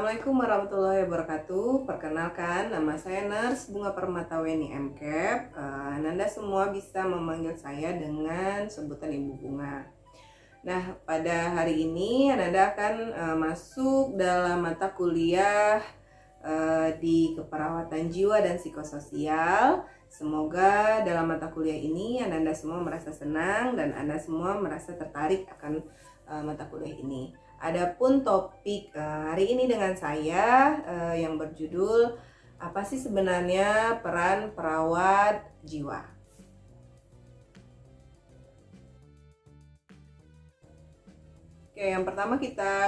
Assalamualaikum warahmatullahi wabarakatuh. Perkenalkan, nama saya Nurse Bunga Permataweni MCAP. Anda semua bisa memanggil saya dengan sebutan Ibu Bunga. Nah, pada hari ini Anda akan masuk dalam mata kuliah di keperawatan jiwa dan psikososial. Semoga dalam mata kuliah ini Anda semua merasa senang dan Anda semua merasa tertarik akan mata kuliah ini. Adapun topik hari ini dengan saya yang berjudul apa sih sebenarnya peran perawat jiwa. Oke, yang pertama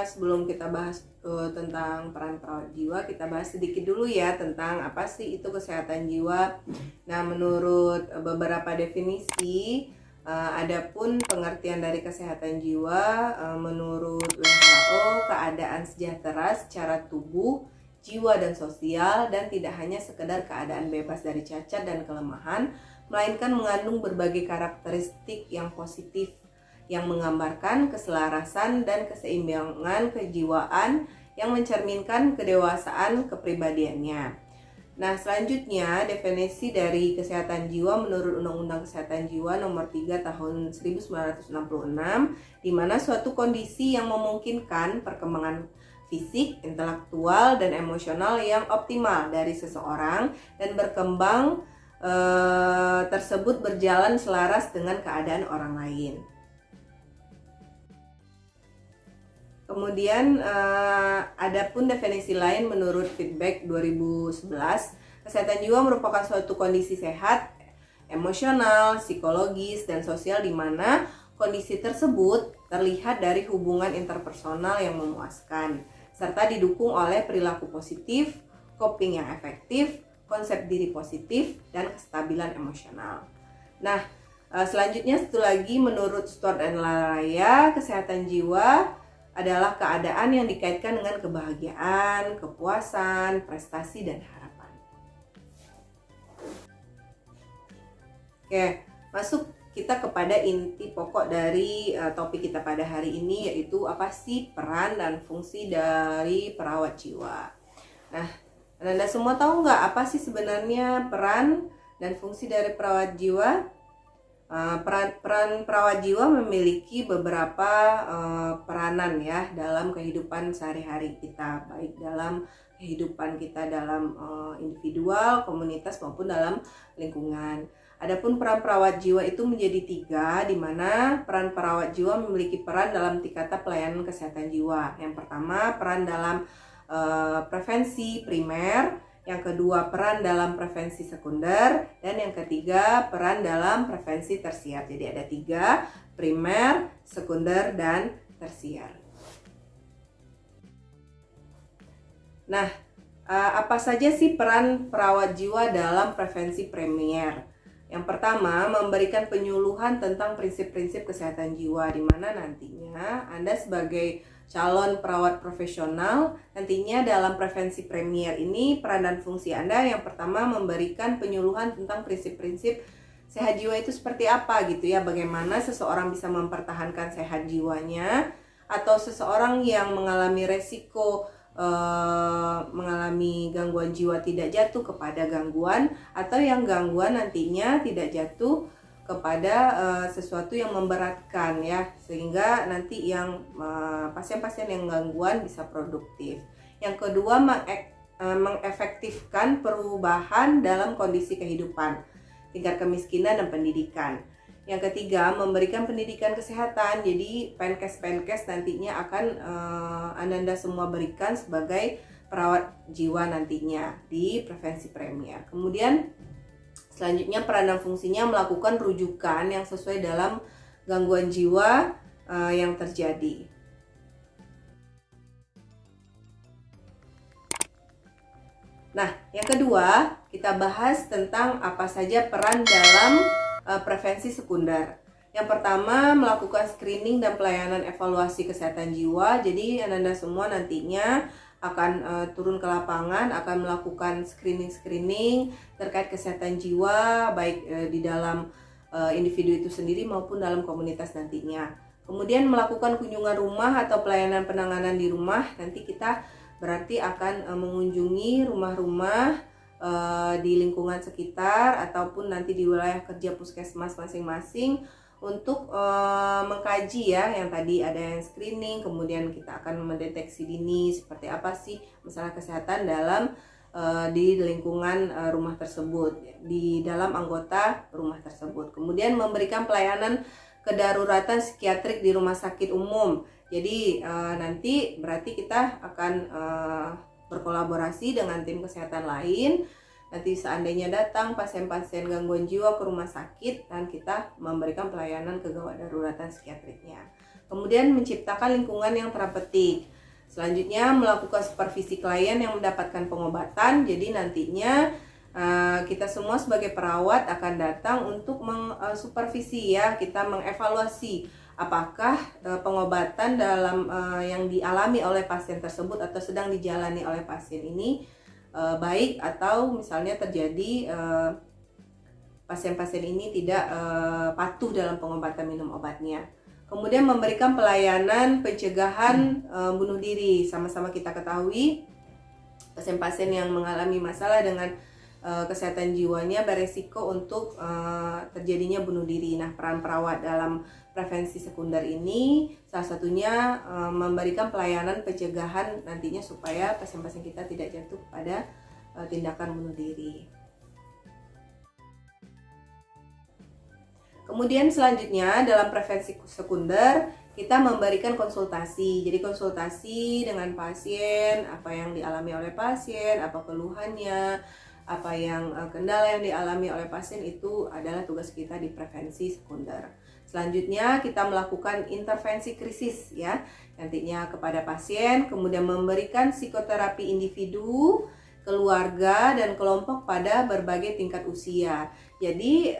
sebelum kita bahas tentang peran perawat jiwa, kita bahas sedikit dulu ya tentang apa sih itu kesehatan jiwa. Nah, menurut beberapa definisi, adapun pengertian dari kesehatan jiwa, menurut WHO, keadaan sejahtera secara tubuh, jiwa dan sosial, dan tidak hanya sekedar keadaan bebas dari cacat dan kelemahan, melainkan mengandung berbagai karakteristik yang positif yang menggambarkan keselarasan dan keseimbangan kejiwaan yang mencerminkan kedewasaan kepribadiannya. Nah, selanjutnya definisi dari kesehatan jiwa menurut Undang-Undang Kesehatan Jiwa Nomor 3 Tahun 1966, di mana suatu kondisi yang memungkinkan perkembangan fisik, intelektual, dan emosional yang optimal dari seseorang dan berkembang tersebut berjalan selaras dengan keadaan orang lain. Kemudian adapun definisi lain menurut Feedback 2011, kesehatan jiwa merupakan suatu kondisi sehat, emosional, psikologis, dan sosial di mana kondisi tersebut terlihat dari hubungan interpersonal yang memuaskan, serta didukung oleh perilaku positif, coping yang efektif, konsep diri positif, dan kestabilan emosional. Nah, selanjutnya satu lagi menurut Stuart dan Laraya, kesehatan jiwa adalah keadaan yang dikaitkan dengan kebahagiaan, kepuasan, prestasi, dan harapan. Oke, masuk kita kepada inti pokok dari topik kita pada hari ini, yaitu apa sih peran dan fungsi dari perawat jiwa. Nah, Anda semua tahu nggak apa sih sebenarnya peran dan fungsi dari perawat jiwa? Peran perawat jiwa memiliki beberapa peranan ya dalam kehidupan sehari-hari kita, baik dalam kehidupan kita dalam individual, komunitas maupun dalam lingkungan. Adapun peran perawat jiwa itu menjadi 3, di mana peran perawat jiwa memiliki peran dalam tingkatan pelayanan kesehatan jiwa. Yang pertama, peran dalam prevensi primer. Yang kedua, peran dalam prevensi sekunder, dan yang ketiga, peran dalam prevensi tersier. Jadi ada 3, primer, sekunder, dan tersier. Nah, apa saja sih peran perawat jiwa dalam prevensi primer? Yang pertama, memberikan penyuluhan tentang prinsip-prinsip kesehatan jiwa, di mana nantinya Anda sebagai calon perawat profesional nantinya dalam prevensi premier ini peran dan fungsi Anda yang pertama memberikan penyuluhan tentang prinsip-prinsip sehat jiwa itu seperti apa gitu ya, bagaimana seseorang bisa mempertahankan sehat jiwanya, atau seseorang yang mengalami resiko mengalami gangguan jiwa tidak jatuh kepada gangguan, atau yang gangguan nantinya tidak jatuh kepada sesuatu yang memberatkan ya, sehingga nanti yang pasien-pasien yang gangguan bisa produktif. Yang kedua, mengefektifkan perubahan dalam kondisi kehidupan, tingkat kemiskinan dan pendidikan. Yang ketiga, memberikan pendidikan kesehatan. Jadi penkes nantinya akan Anda semua berikan sebagai perawat jiwa nantinya di prevensi premier. Kemudian selanjutnya peran dan fungsinya melakukan rujukan yang sesuai dalam gangguan jiwa yang terjadi. Nah, yang kedua kita bahas tentang apa saja peran dalam prevensi sekunder. Yang pertama, melakukan screening dan pelayanan evaluasi kesehatan jiwa. Jadi Anda semua nantinya akan turun ke lapangan, akan melakukan screening terkait kesehatan jiwa, baik di dalam individu itu sendiri maupun dalam komunitas nantinya. Kemudian melakukan kunjungan rumah atau pelayanan penanganan di rumah. Nanti kita berarti akan mengunjungi rumah-rumah di lingkungan sekitar ataupun nanti di wilayah kerja puskesmas masing-masing untuk mengkaji ya, yang tadi ada yang screening, kemudian kita akan mendeteksi dini seperti apa sih masalah kesehatan dalam di lingkungan rumah tersebut, di dalam anggota rumah tersebut. Kemudian memberikan pelayanan kedaruratan psikiatrik di rumah sakit umum. Jadi nanti berarti kita akan berkolaborasi dengan tim kesehatan lain. Nanti seandainya datang pasien-pasien gangguan jiwa ke rumah sakit, dan kita memberikan pelayanan kegawat daruratan psikiatriknya. Kemudian menciptakan lingkungan yang terapeutik. Selanjutnya melakukan supervisi klien yang mendapatkan pengobatan. Jadi nantinya kita semua sebagai perawat akan datang untuk mengsupervisi ya, kita mengevaluasi apakah pengobatan dalam yang dialami oleh pasien tersebut atau sedang dijalani oleh pasien ini baik, atau misalnya terjadi pasien-pasien ini tidak patuh dalam pengobatan minum obatnya. Kemudian memberikan pelayanan pencegahan bunuh diri. Sama-sama kita ketahui pasien-pasien yang mengalami masalah dengan kesehatan jiwanya beresiko untuk terjadinya bunuh diri. Nah, peran perawat dalam prevensi sekunder ini salah satunya memberikan pelayanan pencegahan nantinya supaya pasien-pasien kita tidak jatuh pada tindakan bunuh diri. Kemudian selanjutnya dalam prevensi sekunder kita memberikan konsultasi. Jadi konsultasi dengan pasien, apa yang dialami oleh pasien, apa keluhannya, apa yang kendala yang dialami oleh pasien, itu adalah tugas kita di prevensi sekunder. Selanjutnya kita melakukan intervensi krisis ya, nantinya kepada pasien, kemudian memberikan psikoterapi individu, keluarga, dan kelompok pada berbagai tingkat usia. Jadi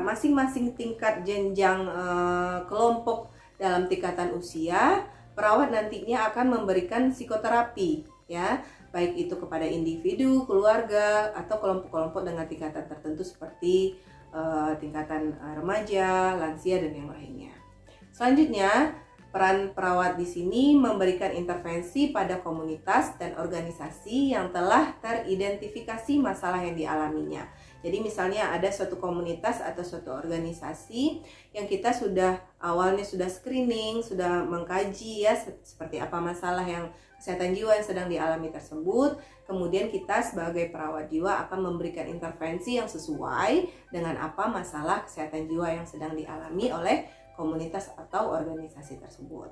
masing-masing tingkat jenjang kelompok dalam tingkatan usia, perawat nantinya akan memberikan psikoterapi ya, baik itu kepada individu, keluarga, atau kelompok-kelompok dengan tingkatan tertentu seperti tingkatan remaja, lansia, dan yang lainnya. Selanjutnya, peran perawat di sini memberikan intervensi pada komunitas dan organisasi yang telah teridentifikasi masalah yang dialaminya. Jadi misalnya ada suatu komunitas atau suatu organisasi yang kita awalnya sudah screening, sudah mengkaji ya seperti apa masalah yang kesehatan jiwa yang sedang dialami tersebut. Kemudian kita sebagai perawat jiwa akan memberikan intervensi yang sesuai dengan apa masalah kesehatan jiwa yang sedang dialami oleh komunitas atau organisasi tersebut.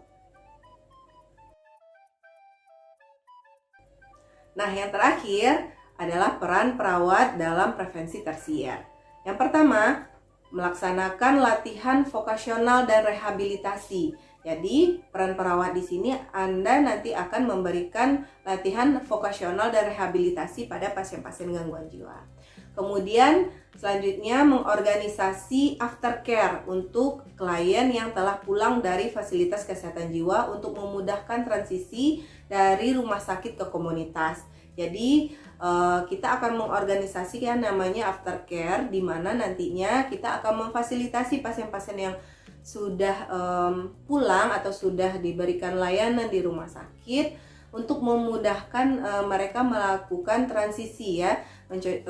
Nah, yang terakhir adalah peran perawat dalam prevensi tersier. Yang pertama, melaksanakan latihan vokasional dan rehabilitasi. Jadi, peran perawat di sini Anda nanti akan memberikan latihan vokasional dan rehabilitasi pada pasien-pasien gangguan jiwa. Kemudian selanjutnya mengorganisasi aftercare untuk klien yang telah pulang dari fasilitas kesehatan jiwa untuk memudahkan transisi dari rumah sakit ke komunitas. Jadi kita akan mengorganisasikan namanya aftercare, di mana nantinya kita akan memfasilitasi pasien-pasien yang sudah pulang atau sudah diberikan layanan di rumah sakit untuk memudahkan mereka melakukan transisi ya,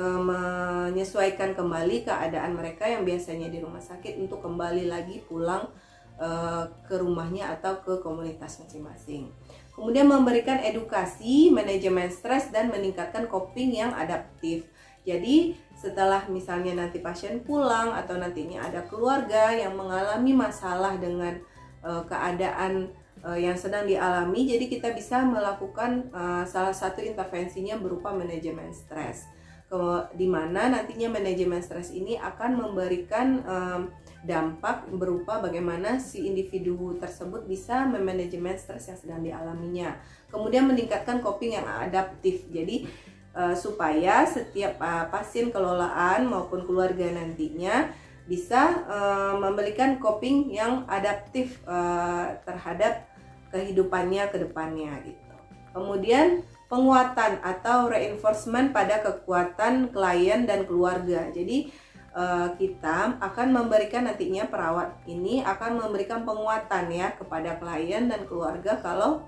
menyesuaikan kembali keadaan mereka yang biasanya di rumah sakit untuk kembali lagi pulang ke rumahnya atau ke komunitas masing-masing. Kemudian memberikan edukasi, manajemen stres, dan meningkatkan coping yang adaptif. Jadi setelah misalnya nanti pasien pulang atau nantinya ada keluarga yang mengalami masalah dengan keadaan yang sedang dialami, jadi kita bisa melakukan salah satu intervensinya berupa manajemen stres, di mana nantinya manajemen stres ini akan memberikan dampak berupa bagaimana si individu tersebut bisa memanajemen stres yang sedang dialaminya. Kemudian meningkatkan coping yang adaptif, jadi supaya setiap pasien kelolaan maupun keluarga nantinya bisa memberikan coping yang adaptif terhadap kehidupannya ke depannya gitu. Kemudian penguatan atau reinforcement pada kekuatan klien dan keluarga. Jadi kita akan memberikan nantinya, perawat ini akan memberikan penguatan ya kepada klien dan keluarga kalau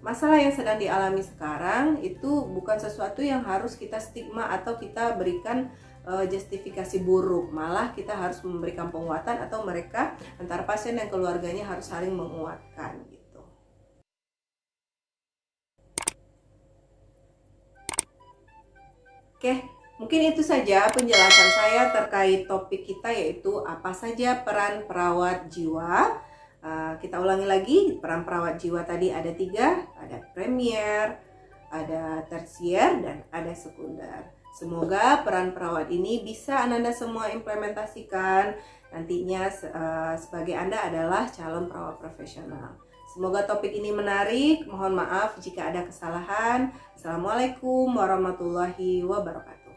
masalah yang sedang dialami sekarang itu bukan sesuatu yang harus kita stigma atau kita berikan justifikasi buruk, malah kita harus memberikan penguatan atau mereka antara pasien dan keluarganya harus saling menguatkan gitu. Oke, mungkin itu saja penjelasan saya terkait topik kita, yaitu apa saja peran perawat jiwa. Kita ulangi lagi, peran perawat jiwa tadi ada 3, ada premier, ada tersier, dan ada sekunder. Semoga peran perawat ini bisa Ananda semua implementasikan nantinya sebagai Anda adalah calon perawat profesional. Semoga topik ini menarik. Mohon maaf jika ada kesalahan. Assalamualaikum warahmatullahi wabarakatuh.